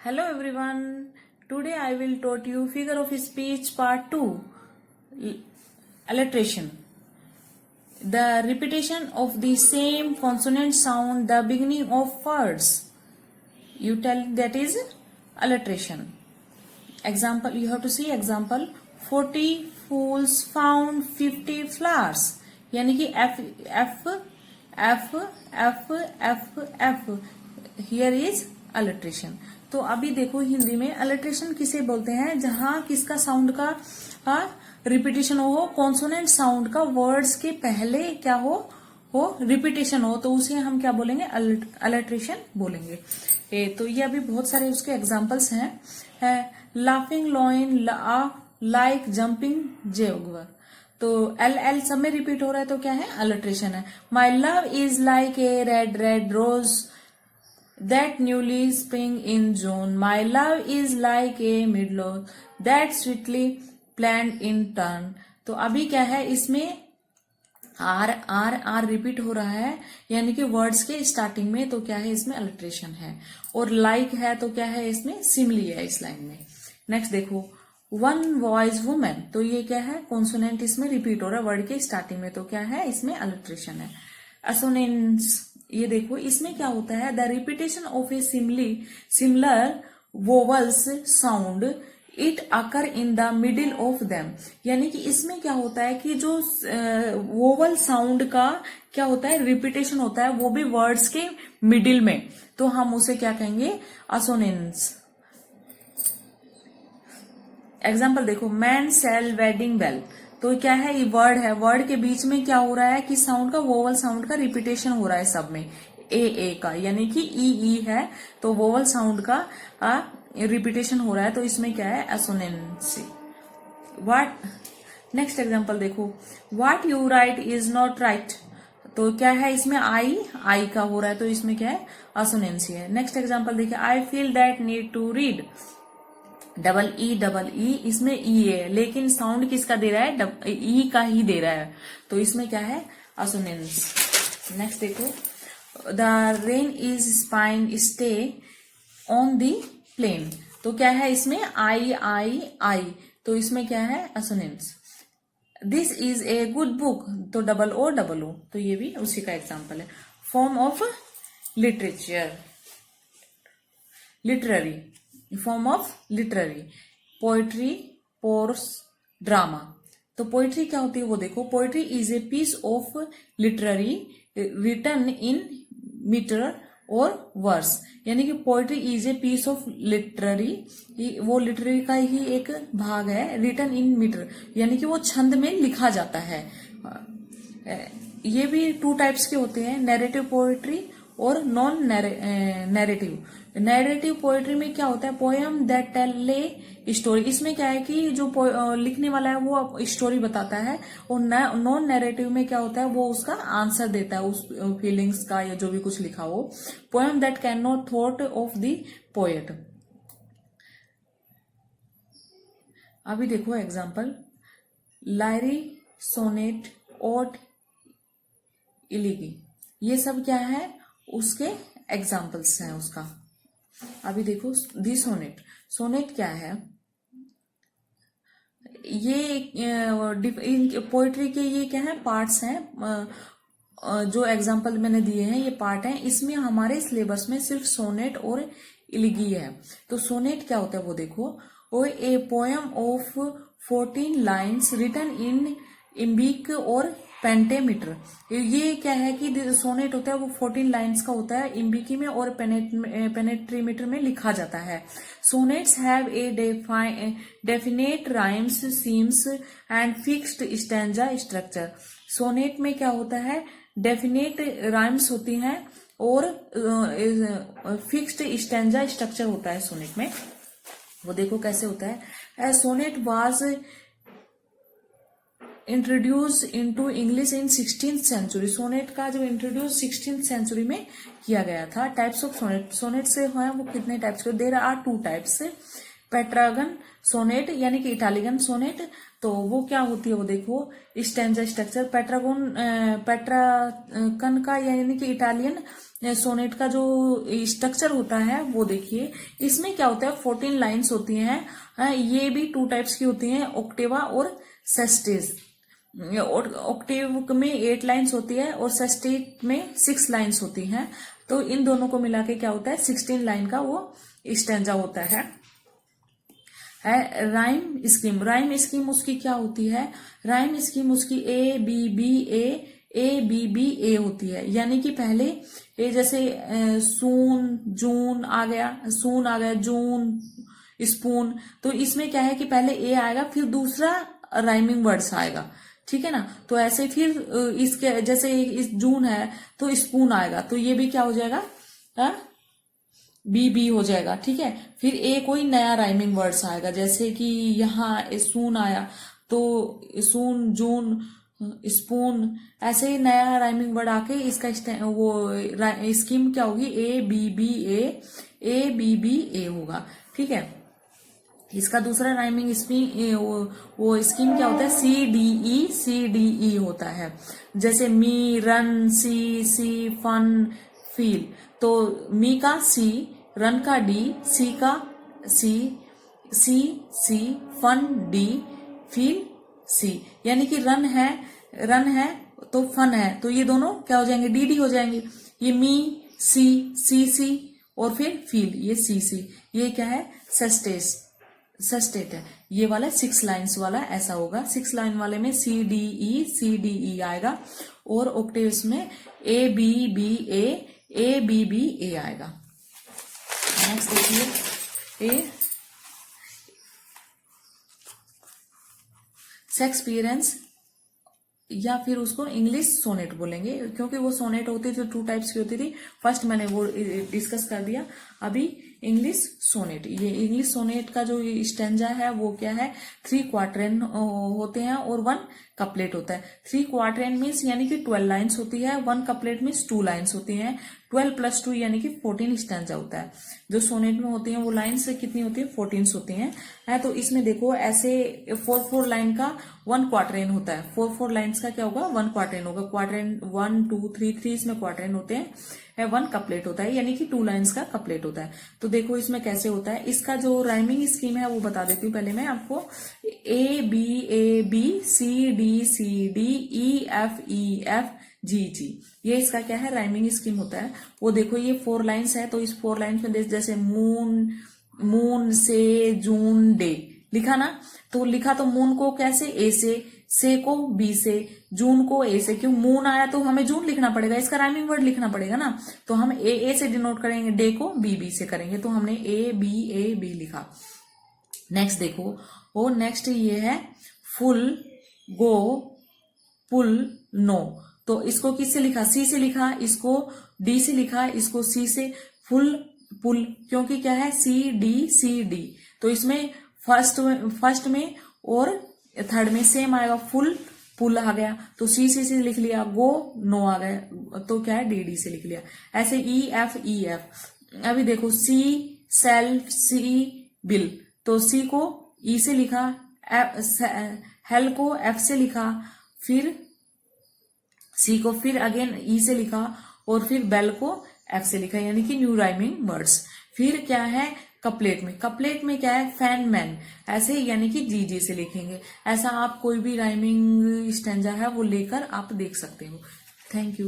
Hello everyone. Today I will taught you figure of speech part 2, alliteration. The repetition of the same consonant sound the beginning of words. You tell that is alliteration. Example, you have to see example. 40 fools found 50 flowers. यानी कि F F F F F F. Here is alliteration. तो अभी देखो हिंदी में alliteration किसे बोलते हैं, जहां किसका साउंड का रिपीटेशन हो, कॉन्सोनेंट साउंड का वर्ड्स के पहले क्या हो रिपीटेशन हो, तो उसे हम क्या बोलेंगे, अलिट्रेशन बोलेंगे। तो ये अभी बहुत सारे उसके एग्जांपल्स हैं। Laughing lion, like, jumping, jaguar. तो एल एल सब में रिपीट हो रहा है तो क्या है, अलिट्रेशन है। My love is like a red red rose that newly spring in June. My love is like a meadow that sweetly planted in turn. तो अभी क्या है, इसमें आर आर आर रिपीट हो रहा है, यानी कि वर्ड्स के स्टार्टिंग में, तो क्या है इसमें अलिट्रेशन है। और लाइक है तो क्या है, इसमें सिमिली है इस लाइन में। नेक्स्ट देखो, वन वॉइस वुमेन, तो ये क्या है, कॉन्सोनेंट इसमें रिपीट हो रहा है वर्ड के स्टार्टिंग में, तो क्या है इसमें अलिट्रेशन है। असोनेंट्स, ये देखो इसमें क्या होता है, the repetition of a similar vowels sound it occur in the middle of them. यानी कि इसमें क्या होता है कि जो वोवल साउंड का क्या होता है, रिपीटेशन होता है, वो भी वर्ड्स के मिडिल में, तो हम उसे क्या कहेंगे, असोनेंस। एग्जाम्पल देखो, मैन सेल वेडिंग बेल, तो क्या है, ये वर्ड है, वर्ड के बीच में क्या हो रहा है कि साउंड का, वोवल साउंड का रिपीटेशन हो रहा है सब में, ए का, यानी कि ई है, तो वोवल साउंड का रिपीटेशन हो रहा है, तो इसमें क्या है, एसोनेंसी। व्हाट, नेक्स्ट एग्जांपल देखो, what you right is not right, तो क्या है इसमें आई का हो रहा है, तो इसमें क्या है, एसोनेंसी है। नेक्स्ट एग्जांपल देखिए, I feel that need to read, double E, इसमें ई है, लेकिन साउंड किसका दे रहा है, ई का ही दे रहा है, तो इसमें क्या है, असोनेंस। नेक्स्ट देखो, the rain is spine stay on the plane, तो क्या है इसमें आई, तो इसमें क्या है, assonance. This is a good book, तो डबल ओ, तो ये भी उसी का एग्जाम्पल है। Form of literature, literary, form of literary, poetry, prose, drama. तो पोएट्री क्या होती है वो देखो, poetry is a piece of literary written in meter और वर्स, यानी कि poetry is a piece of literary, वो लिटरेरी का ही एक भाग है, रिटन इन मीटर, यानी कि वो छंद में लिखा जाता है। ये भी टू टाइप्स के होते हैं, नैरेटिव पोएट्री और नॉन नैरेटिव। नैरेटिव पोएट्री में क्या होता है, poem that tell a story, इसमें क्या है कि जो लिखने वाला है वो स्टोरी बताता है, और नॉन नैरेटिव में क्या होता है, वो उसका आंसर देता है उस फीलिंग्स का, या जो भी कुछ लिखा हो। Poem that can not thought of the poet. अभी देखो एग्जाम्पल, लायरी, सोनेट, ओट, इलिगी, ये सब क्या है, उसके एग्जाम्पल्स हैं उसका। अभी देखो दी सोनेट, सोनेट क्या है, ये पोएट्री के ये क्या है, पार्ट्स हैं, जो एग्जाम्पल मैंने दिए हैं ये पार्ट हैं, इसमें हमारे सिलेबस में सिर्फ सोनेट और इलिगी है। तो सोनेट क्या होता है वो देखो, वो a poem of 14 lines written in iambic और पेंटेमीटर। ये क्या है कि सोनेट होता है वो 14 लाइन्स का होता है, इम्बिकी में और पेनेट्रीमीटर में लिखा जाता है। Sonnets have a definite rhymes, seems and fixed stanza structure. Sonnet में क्या होता है, डेफिनेट राइम्स होती हैं और फिक्स्ड स्टैंजा स्ट्रक्चर होता है सोनेट में। वो देखो कैसे होता है, sonnet was introduce into English in 16th century. Sonnet का जो इंट्रोड्यूस 16th सेंचुरी में किया गया था। टाइप्स ऑफ सोनेट, सोनेट से है वो कितने टाइप्स के, देयर आर 2 टाइप्स। पेट्रागन सोनेट यानी कि इटालियन सोनेट, तो वो क्या होती है वो देखो, स्टैंजा स्ट्रक्चर। पेट्रागन का यानी कि इटालियन सोनेट का जो स्ट्रक्चर होता है वो देखिए। इसमें क्या होता है, 14 लाइंस होती हैं। ये भी 2 टाइप्स की होती हैं, ऑक्टेवा और सेस्टेज। ऑक्टेव में 8 लाइंस होती है और सेस्टेट में 6 लाइंस होती हैं। तो इन दोनों को मिला के क्या होता है, 16 लाइन का वो स्टैंजा होता है। राइम स्कीम, राइम स्कीम उसकी क्या होती है, राइम स्कीम उसकी ए बी बी ए होती है। यानी कि पहले ए जैसे सून जून आ गया, सून आ गया, जून स्पून, तो इसमें क्या है कि पहले ए आएगा फिर दूसरा राइमिंग वर्ड्स आएगा, ठीक है ना। तो ऐसे फिर इसके जैसे इस जून है तो स्पून आएगा, तो ये भी क्या हो जाएगा, बी हो जाएगा, ठीक है। फिर ए कोई नया राइमिंग वर्ड्स आएगा, जैसे कि यहाँ सून आया तो सून जून स्पून, ऐसे ही नया राइमिंग वर्ड आके इसका वो स्कीम क्या होगी, ए बी बी ए होगा, ठीक है। इसका दूसरा राइमिंग स्कीम वो स्कीम क्या होता है, सी डी ई होता है। जैसे मी, रन, सी फन, फील, तो मी का सी, रन का डी, सी का सी फन डी, फील सी। यानी कि रन है तो फन है, तो ये दोनों क्या हो जाएंगे, डी हो जाएंगे। ये मी सी और फिर फील, ये सी, ये क्या है, सस्टेट है। ये वाला 6 लाइन्स वाला ऐसा होगा। 6 लाइन वाले में सी डी ई आएगा और ऑक्टेव्स में ए बी बी ए आएगा। नेक्स्ट देखिए, ए शेक्सपियरेंस या फिर उसको इंग्लिश सोनेट बोलेंगे, क्योंकि वो सोनेट होती थी 2 टाइप्स की होती थी। फर्स्ट मैंने वो डिस्कस कर दिया। अभी इंग्लिश सोनेट, ये इंग्लिश सोनेट का जो स्टेंजा है वो क्या है, 3 क्वार्टरन होते हैं और 1 कपलेट होता है। 3 क्वार्टरन मीन्स यानी कि 12 लाइन्स होती है, 1 कपलेट मीन्स 2 लाइन्स होती हैं। 12 + 2 यानी कि 14 स्टेंजा होता है। जो सोनेट में होती है वो लाइन्स कितनी होती है, 14 होती हैं। तो इसमें देखो ऐसे 4 लाइन का 1 क्वार्टरन होता है। 4 लाइन्स का क्या होगा, 1 क्वार्टरन होगा। क्वार्टरन 1 2 3 इसमें क्वार्टरन होते हैं। 1 कपलेट होता है, यानी कि 2 लाइन्स का कपलेट होता है। तो देखो इसमें कैसे होता है, इसका जो राइमिंग स्कीम है वो बता देती हूँ पहले मैं आपको। A B C D E F G, ये इसका क्या है, राइमिंग स्कीम होता है। वो देखो ये 4 लाइन्स है, तो इस 4 लाइन्स में जैसे मून से जून डे लिखा ना, तो लिखा तो मून को कैसे, ए से को बी से, जून को ए से। क्यों, मून आया तो हमें जून लिखना पड़ेगा, इसका राइमिंग वर्ड लिखना पड़ेगा ना। तो हम ए से डिनोट करेंगे, डे को बी से करेंगे, तो हमने ए बी लिखा। नेक्स्ट देखो, वो नेक्स्ट ये है फुल, गो, पुल, नो। तो इसको किससे लिखा, सी से लिखा, इसको डी से लिखा, इसको सी से। फुल पुल, क्योंकि क्या है, सी डी, तो इसमें फर्स्ट में और थर्ड में सेम आएगा। फुल पुल आ गया तो सी से लिख लिया। गो नो आ गया तो क्या है, डी से लिख लिया। ऐसे ई एफ। अभी देखो सी सेल्फ, सी बिल, तो सी को ई से लिखा, हेल को एफ से लिखा, फिर सी को फिर अगेन ई से लिखा और फिर बेल को एफ से लिखा, यानी कि न्यू राइमिंग वर्ड्स। फिर क्या है, कपलेट में क्या है, फैन मैन, ऐसे यानी कि जी से लिखेंगे। ऐसा आप कोई भी राइमिंग स्टैंजा है वो लेकर आप देख सकते हो। Thank you.